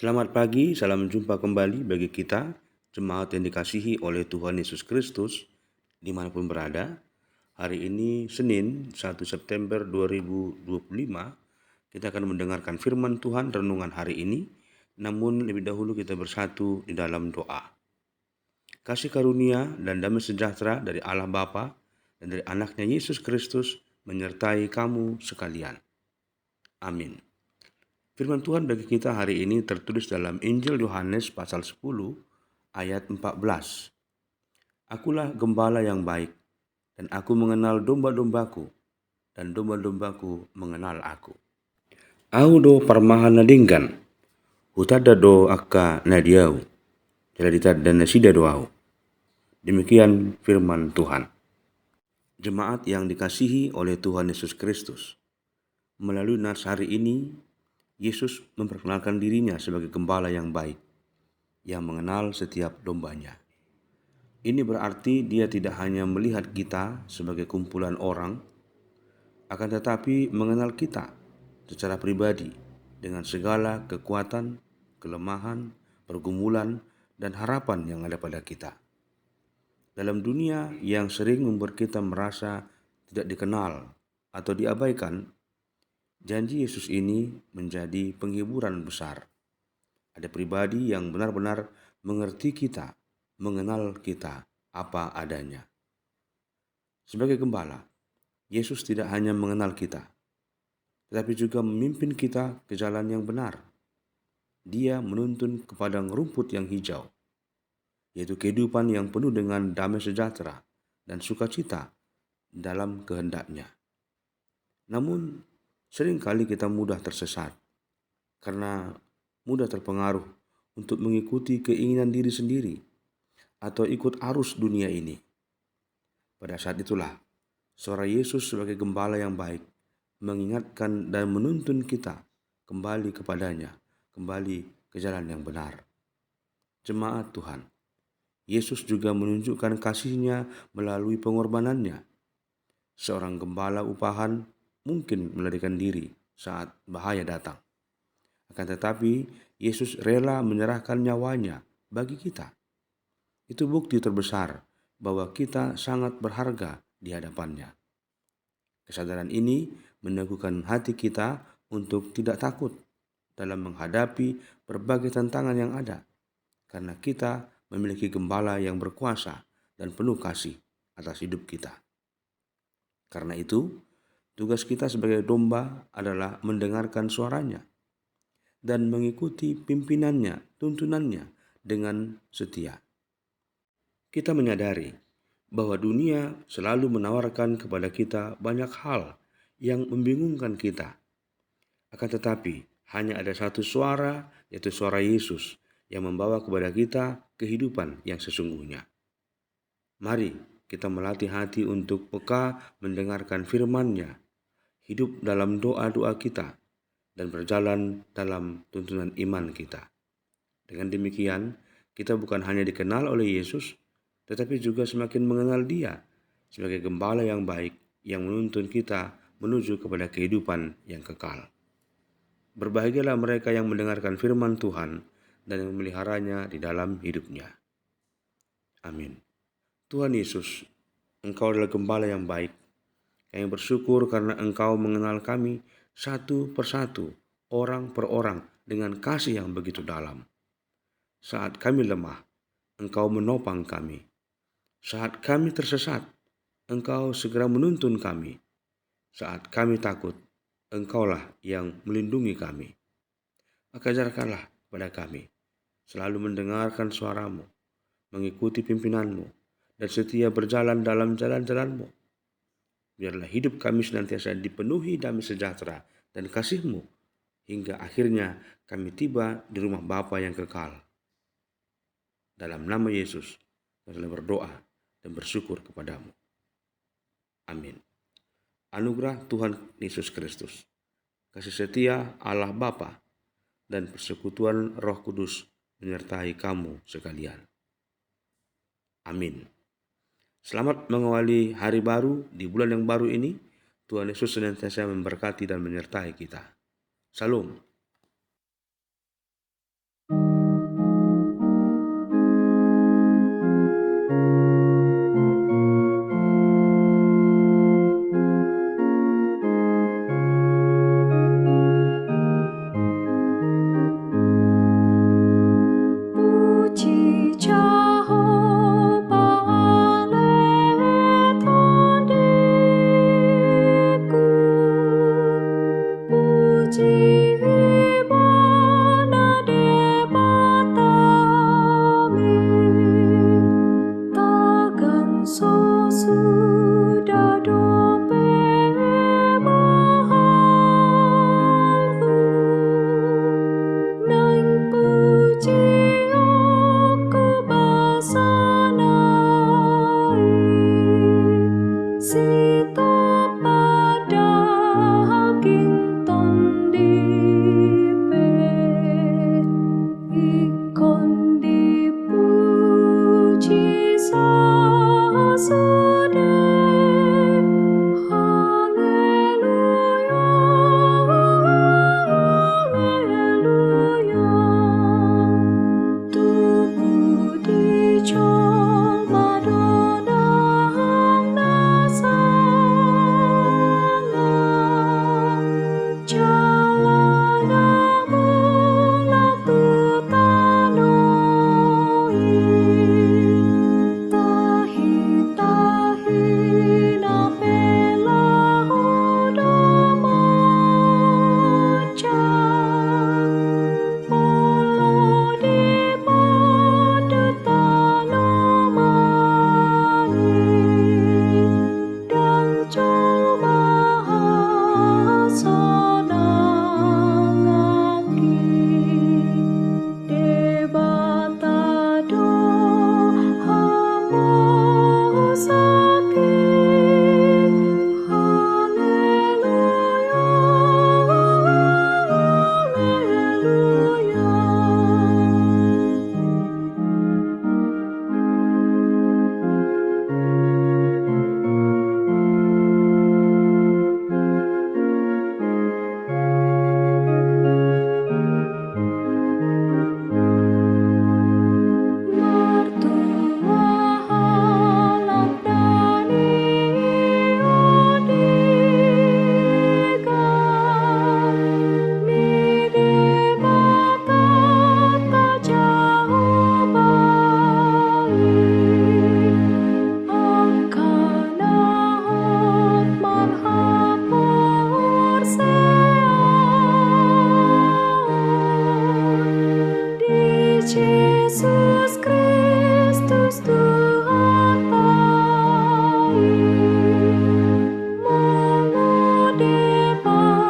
Selamat pagi, salam jumpa kembali bagi kita, jemaat yang dikasihi oleh Tuhan Yesus Kristus, dimanapun berada. Hari ini Senin 1 September 2025, kita akan mendengarkan firman Tuhan renungan hari ini, namun lebih dahulu kita bersatu di dalam doa. Kasih karunia dan damai sejahtera dari Allah Bapa dan dari anaknya Yesus Kristus menyertai kamu sekalian. Amin. Firman Tuhan bagi kita hari ini tertulis dalam Injil Yohanes pasal 10 ayat 14. Akulah gembala yang baik, dan aku mengenal domba-dombaku, dan domba-dombaku mengenal aku. Audo parmahana dinggan, hutada do akka nadiau, jadi dan nasida doau. Demikian firman Tuhan. Jemaat yang dikasihi oleh Tuhan Yesus Kristus, melalui nas hari ini, Yesus memperkenalkan dirinya sebagai gembala yang baik, yang mengenal setiap dombanya. Ini berarti dia tidak hanya melihat kita sebagai kumpulan orang, akan tetapi mengenal kita secara pribadi dengan segala kekuatan, kelemahan, pergumulan, dan harapan yang ada pada kita. Dalam dunia yang sering membuat kita merasa tidak dikenal atau diabaikan, janji Yesus ini menjadi penghiburan besar. Ada pribadi yang benar-benar mengerti kita, mengenal kita apa adanya. Sebagai gembala, Yesus tidak hanya mengenal kita, tetapi juga memimpin kita ke jalan yang benar. Dia menuntun ke padang rumput yang hijau, yaitu kehidupan yang penuh dengan damai sejahtera dan sukacita dalam kehendaknya. Namun, seringkali kita mudah tersesat karena mudah terpengaruh untuk mengikuti keinginan diri sendiri atau ikut arus dunia ini. Pada saat itulah, suara Yesus sebagai gembala yang baik mengingatkan dan menuntun kita kembali kepadanya, kembali ke jalan yang benar. Jemaat Tuhan, Yesus juga menunjukkan kasih-Nya melalui pengorbanannya. Seorang gembala upahan mungkin melarikan diri saat bahaya datang. Akan tetapi, Yesus rela menyerahkan nyawanya bagi kita. Itu bukti terbesar bahwa kita sangat berharga di hadapannya. Kesadaran ini meneguhkan hati kita untuk tidak takut dalam menghadapi berbagai tantangan yang ada, karena kita memiliki gembala yang berkuasa dan penuh kasih atas hidup kita. Karena itu, tugas kita sebagai domba adalah mendengarkan suaranya dan mengikuti pimpinannya, tuntunannya dengan setia. Kita menyadari bahwa dunia selalu menawarkan kepada kita banyak hal yang membingungkan kita. Akan tetapi, hanya ada satu suara, yaitu suara Yesus, yang membawa kepada kita kehidupan yang sesungguhnya. Mari kita melatih hati untuk peka mendengarkan firman-Nya, hidup dalam doa-doa kita, dan berjalan dalam tuntunan iman kita. Dengan demikian, kita bukan hanya dikenal oleh Yesus, tetapi juga semakin mengenal Dia sebagai gembala yang baik yang menuntun kita menuju kepada kehidupan yang kekal. Berbahagialah mereka yang mendengarkan firman Tuhan dan yang memeliharanya di dalam hidupnya. Amin. Tuhan Yesus, Engkau adalah gembala yang baik. Kami bersyukur karena Engkau mengenal kami satu persatu, orang per orang, dengan kasih yang begitu dalam. Saat kami lemah, Engkau menopang kami. Saat kami tersesat, Engkau segera menuntun kami. Saat kami takut, Engkaulah yang melindungi kami. Maka ajarkanlah pada kami selalu mendengarkan suara-Mu, mengikuti pimpinanmu, dan setia berjalan dalam jalan-jalan-Mu. Biarlah hidup kami senantiasa dipenuhi damai sejahtera dan kasih-Mu, hingga akhirnya kami tiba di rumah Bapa yang kekal. Dalam nama Yesus, kami berdoa dan bersyukur kepadamu. Amin. Anugerah Tuhan Yesus Kristus, kasih setia Allah Bapa, dan persekutuan Roh Kudus menyertai kamu sekalian. Amin. Selamat mengawali hari baru di bulan yang baru ini. Tuhan Yesus senantiasa memberkati dan menyertai kita. Salam. Molo de Bata